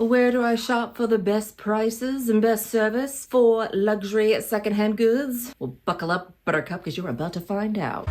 Where do I shop for the best prices and best service for luxury secondhand goods? Well, buckle up, Buttercup, because you're about to find out.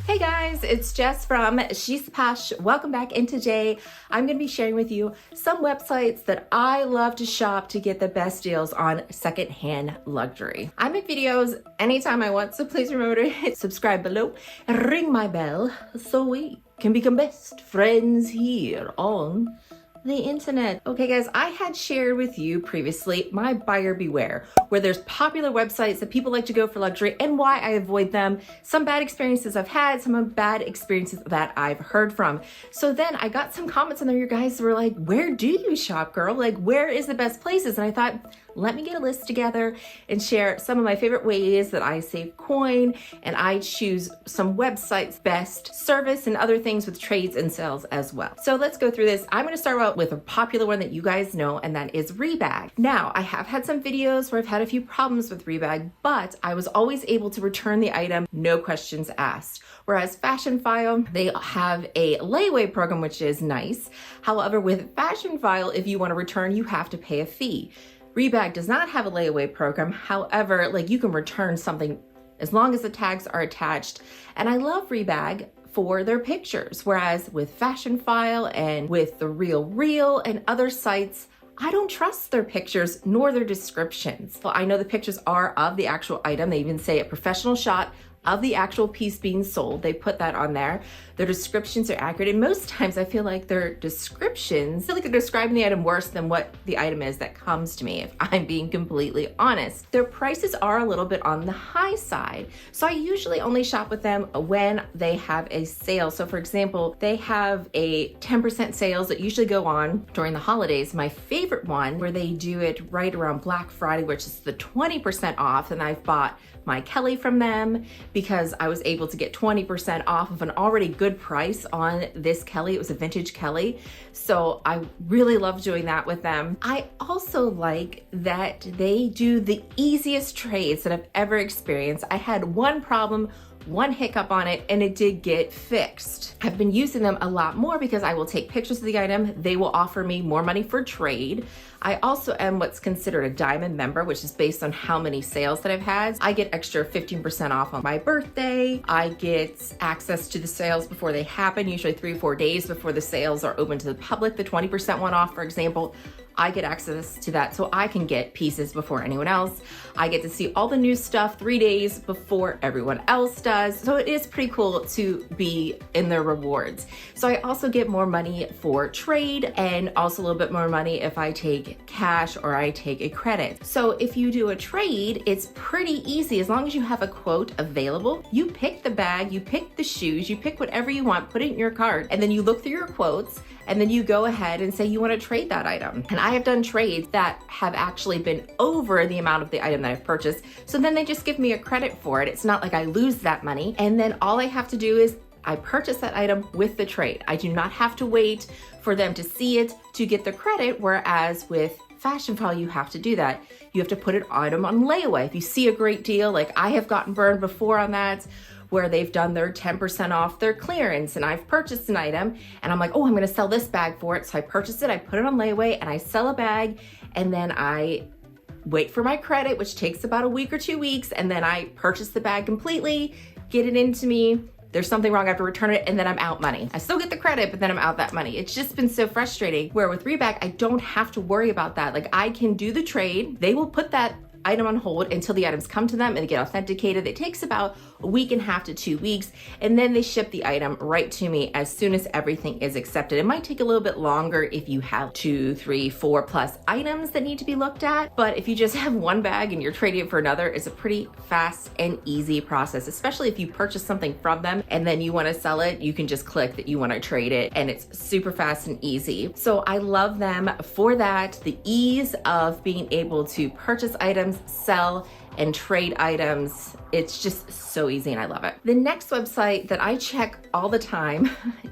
Hey guys, it's Jess from She's Posh. Welcome back, and today I'm going to be sharing with you some websites that I love to shop to get the best deals on secondhand luxury. I make videos anytime I want, so please remember to hit subscribe below and ring my bell so we can become best friends here on the internet. Okay guys, I had shared with you previously my buyer beware, where there's popular websites that people like to go for luxury and why I avoid them, some bad experiences I've had, some bad experiences that I've heard from. So then I got some comments on there. You guys were like, where do you shop, girl? Like, where is the best places? And I thought, let me get a list together and share some of my favorite ways that I save coin, and I choose some websites best service and other things with trades and sales as well. So let's go through this. I'm going to start out with a popular one that you guys know, and that is Rebag. Now, I have had some videos where I've had a few problems with Rebag, but I was always able to return the item, no questions asked. Whereas Fashion File, they have a layaway program, which is nice. However, with Fashion File, if you want to return, you have to pay a fee. Rebag does not have a layaway program. However, like, you can return something as long as the tags are attached. And I love Rebag for their pictures. Whereas with Fashion File and with The Real and other sites, I don't trust their pictures nor their descriptions. So I know the pictures are of the actual item. They even say a professional shot of the actual piece being sold. They put that on there. Their descriptions are accurate, and most times I feel like their descriptions, I feel like they're describing the item worse than what the item is that comes to me, if I'm being completely honest. Their prices are a little bit on the high side, so I usually only shop with them when they have a sale. So for example, they have a 10% sales that usually go on during the holidays. My favorite one, where they do it right around Black Friday, which is the 20% off, and I've bought my Kelly from them because I was able to get 20% off of an already good price on this Kelly. It was a vintage Kelly. So I really love doing that with them. I also like that they do the easiest trades that I've ever experienced. I had one problem, one hiccup on it, and it did get fixed. I've been using them a lot more because I will take pictures of the item. They will offer me more money for trade. I also am what's considered a diamond member, which is based on how many sales that I've had. I get extra 15% off on my birthday. I get access to the sales before they happen, usually 3 or 4 days before the sales are open to the public. The 20% one off, for example, I get access to that so I can get pieces before anyone else. I get to see all the new stuff 3 days before everyone else does. So it is pretty cool to be in their rewards. So I also get more money for trade, and also a little bit more money if I take cash or I take a credit. So if you do a trade, it's pretty easy. As long as you have a quote available, you pick the bag, you pick the shoes, you pick whatever you want, put it in your cart, and then you look through your quotes, and then you go ahead and say you want to trade that item. And I have done trades that have actually been over the amount of the item that I've purchased. So then they just give me a credit for it. It's not like I lose that money. And then all I have to do is I purchase that item with the trade. I do not have to wait for them to see it to get the credit, whereas with Fashion File, you have to do that. You have to put an item on layaway. If you see a great deal, like I have gotten burned before on that, where they've done their 10% off their clearance, and I've purchased an item and I'm like, oh, I'm gonna sell this bag for it. So I purchase it, I put it on layaway, and I sell a bag, and then I wait for my credit, which takes about a week or 2 weeks, and then I purchase the bag completely, get it into me. There's something wrong, I have to return it, and then I'm out money. I still get the credit, but then I'm out that money. It's just been so frustrating, where with Rebag, I don't have to worry about that. Like, I can do the trade. They will put that item on hold until the items come to them and they get authenticated. It takes about a week and a half to 2 weeks, and then they ship the item right to me as soon as everything is accepted. It might take a little bit longer if you have 2, 3, 4 plus items that need to be looked at, but if you just have one bag and you're trading it for another, it's a pretty fast and easy process, especially if you purchase something from them and then you want to sell it. You can just click that you want to trade it, and it's super fast and easy. So I love them for that, the ease of being able to purchase items items, sell and trade items. It's just so easy and I love it. The next website that I check all the time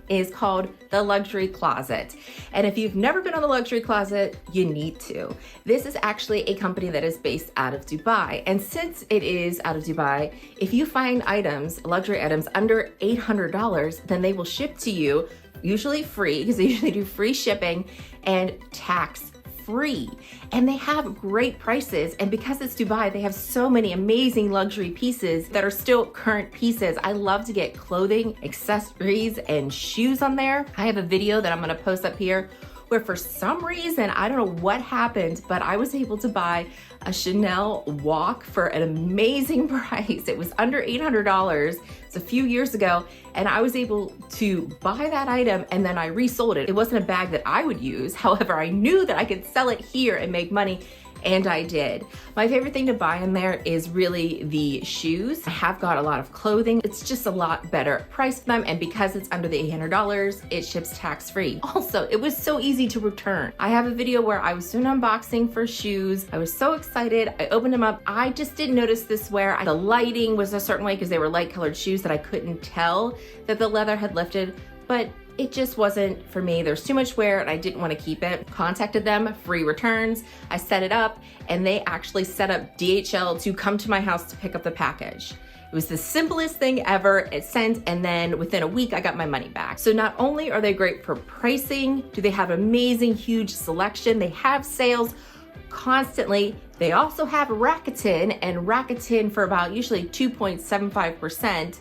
is called The Luxury Closet. And if you've never been on The Luxury Closet, you need to. This is actually a company that is based out of Dubai. And since it is out of Dubai, if you find items, luxury items under $800, then they will ship to you, usually free, because they usually do free shipping and tax free. And they have great prices. And because it's Dubai, they have so many amazing luxury pieces that are still current pieces. I love to get clothing, accessories, and shoes on there. I have a video that I'm gonna post up here where for some reason, I don't know what happened, but I was able to buy a Chanel walk for an amazing price. It was under $800. It's a few years ago, and I was able to buy that item and then I resold it. It wasn't a bag that I would use. However, I knew that I could sell it here and make money, and I did. My favorite thing to buy in there is really the shoes. I have got a lot of clothing. It's just a lot better price for them, and because it's under the $800, it ships tax free. Also, it was so easy to return. I have a video where I was doing unboxing for shoes. I was so excited. I opened them up. I just didn't notice this wear. The lighting was a certain way because they were light colored shoes that I couldn't tell that the leather had lifted, but it just wasn't for me. There's too much wear and I didn't want to keep it. Contacted them, free returns. I set it up and they actually set up DHL to come to my house to pick up the package. It was the simplest thing ever. It sent, and then within a week, I got my money back. So not only are they great for pricing, do they have amazing, huge selection, they have sales constantly. They also have Rakuten, and Rakuten for about usually 2.75%.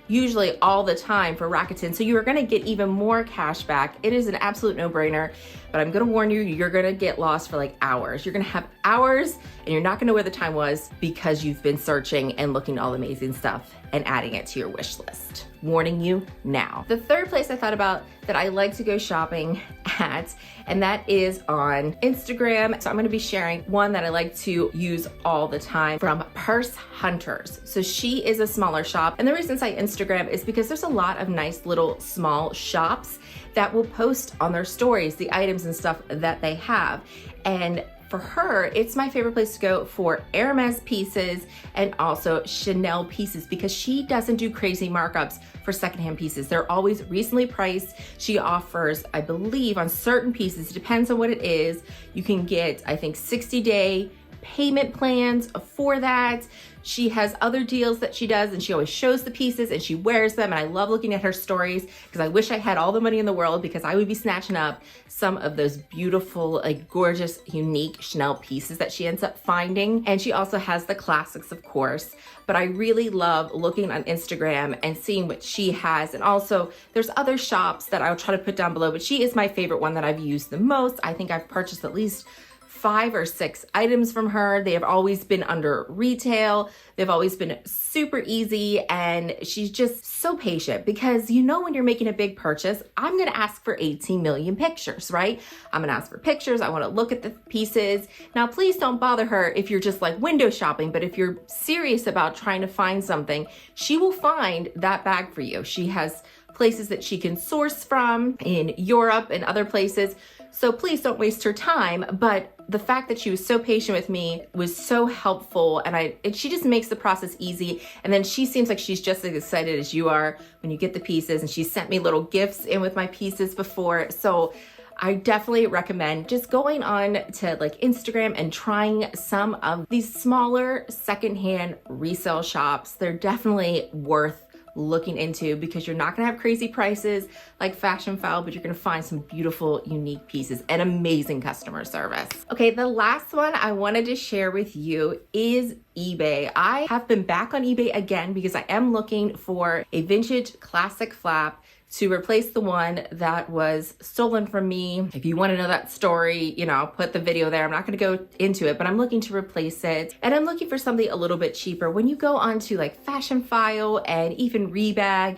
Usually all the time for Rakuten. So you are gonna get even more cash back. It is an absolute no-brainer, but I'm gonna warn you, you're gonna get lost for like hours. You're gonna have hours and you're not gonna know where the time was because you've been searching and looking at all the amazing stuff and adding it to your wish list. Warning you now. The third place I thought about that I like to go shopping at, and that is on Instagram. So I'm gonna be sharing one that I like to use all the time from Purse Hunters. So she is a smaller shop. And the reason I say Instagram is because there's a lot of nice little small shops that will post on their stories the items and stuff that they have. And for her, it's my favorite place to go for Hermes pieces and also Chanel pieces because she doesn't do crazy markups for secondhand pieces. They're always reasonably priced. She offers, I believe, on certain pieces, it depends on what it is, you can get, I think, 60-day payment plans for that. She has other deals that she does and she always shows the pieces and she wears them, and I love looking at her stories because I wish I had all the money in the world because I would be snatching up some of those beautiful, like gorgeous, unique Chanel pieces that she ends up finding. And she also has the classics, of course, but I really love looking on Instagram and seeing what she has. And also there's other shops that I'll try to put down below, but she is my favorite one that I've used the most. I think I've purchased at least 5 or 6 items from her. They have always been under retail. They've always been super easy, and she's just so patient because you know when you're making a big purchase, I'm gonna ask for 18 million pictures, right? I'm gonna ask for pictures. I wanna look at the pieces. Now, please don't bother her if you're just like window shopping, but if you're serious about trying to find something, she will find that bag for you. She has places that she can source from in Europe and other places. So please don't waste her time. But the fact that she was so patient with me was so helpful, and she just makes the process easy. And then she seems like she's just as excited as you are when you get the pieces, and she sent me little gifts in with my pieces before. So I definitely recommend just going on to like Instagram and trying some of these smaller secondhand resale shops. They're definitely worth looking into because you're not gonna have crazy prices like Fashion File, but you're gonna find some beautiful, unique pieces and amazing customer service. Okay, the last one I wanted to share with you is eBay. I have been back on eBay again because I am looking for a vintage classic flap to replace the one that was stolen from me. If you want to know that story, you know, I'll put the video there. I'm not going to go into it, but I'm looking to replace it. And I'm looking for something a little bit cheaper. When you go onto like Fashion File and even Rebag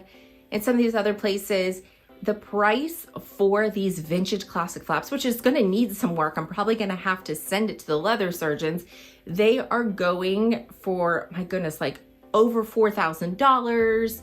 and some of these other places, the price for these vintage classic flaps, which is going to need some work, I'm probably going to have to send it to the leather surgeons. They are going for, my goodness, like over $4,000.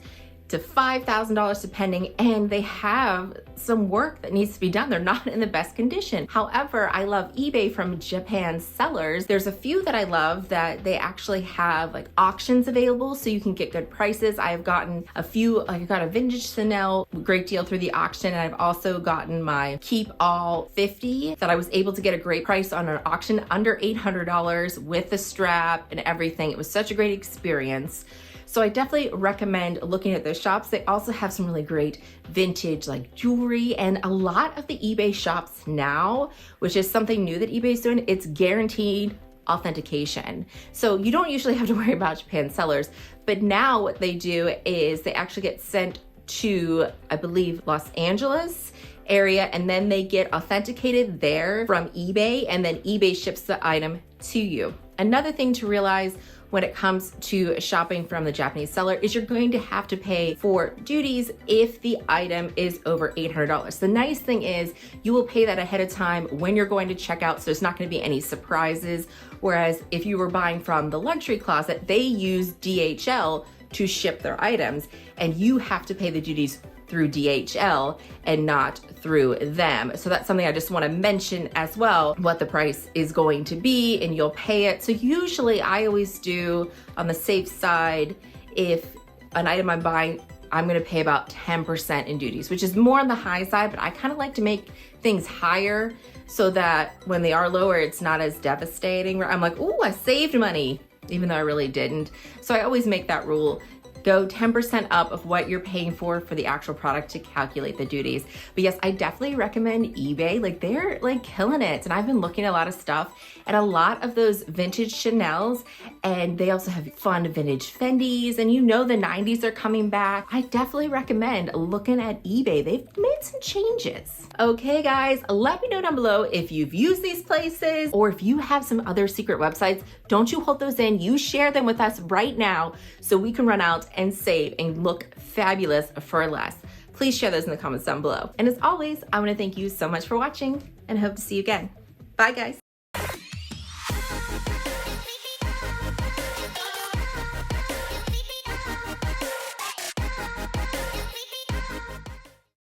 to $5,000 depending, and they have some work that needs to be done. They're not in the best condition. However, I love eBay from Japan sellers. There's a few that I love that they actually have like auctions available so you can get good prices. I've gotten a few, like I got a vintage Chanel, great deal through the auction, and I've also gotten my Keep All 50 that I was able to get a great price on an auction under $800 with the strap and everything. It was such a great experience. So I definitely recommend looking at those shops. They also have some really great vintage like jewelry, and a lot of the eBay shops now, which is something new that eBay is doing, it's guaranteed authentication. So you don't usually have to worry about Japan sellers, but now what they do is they actually get sent to, I believe, Los Angeles area, and then they get authenticated there from eBay, and then eBay ships the item to you. Another thing to realize when it comes to shopping from the Japanese seller is you're going to have to pay for duties if the item is over $800. The nice thing is you will pay that ahead of time when you're going to check out, so there's not going to be any surprises. Whereas if you were buying from the luxury closet, they use DHL to ship their items, and you have to pay the duties through DHL and not through them. So that's something I just want to mention as well, what the price is going to be, and you'll pay it. So usually I always do on the safe side, if an item I'm buying, I'm going to pay about 10% in duties, which is more on the high side, but I kind of like to make things higher so that when they are lower, it's not as devastating. I'm like, ooh, I saved money, even though I really didn't. So I always make that rule. Go 10% up of what you're paying for the actual product to calculate the duties. But yes, I definitely recommend eBay. Like they're like killing it. And I've been looking at a lot of stuff and a lot of those vintage Chanels, and they also have fun vintage Fendis, and you know the 90s are coming back. I definitely recommend looking at eBay. They've made some changes. Okay guys, let me know down below if you've used these places or if you have some other secret websites. Don't you hold those in, you share them with us right now so we can run out and save and look fabulous for less. Please share those in the comments down below. And as always, I want to thank you so much for watching and hope to see you again. Bye guys.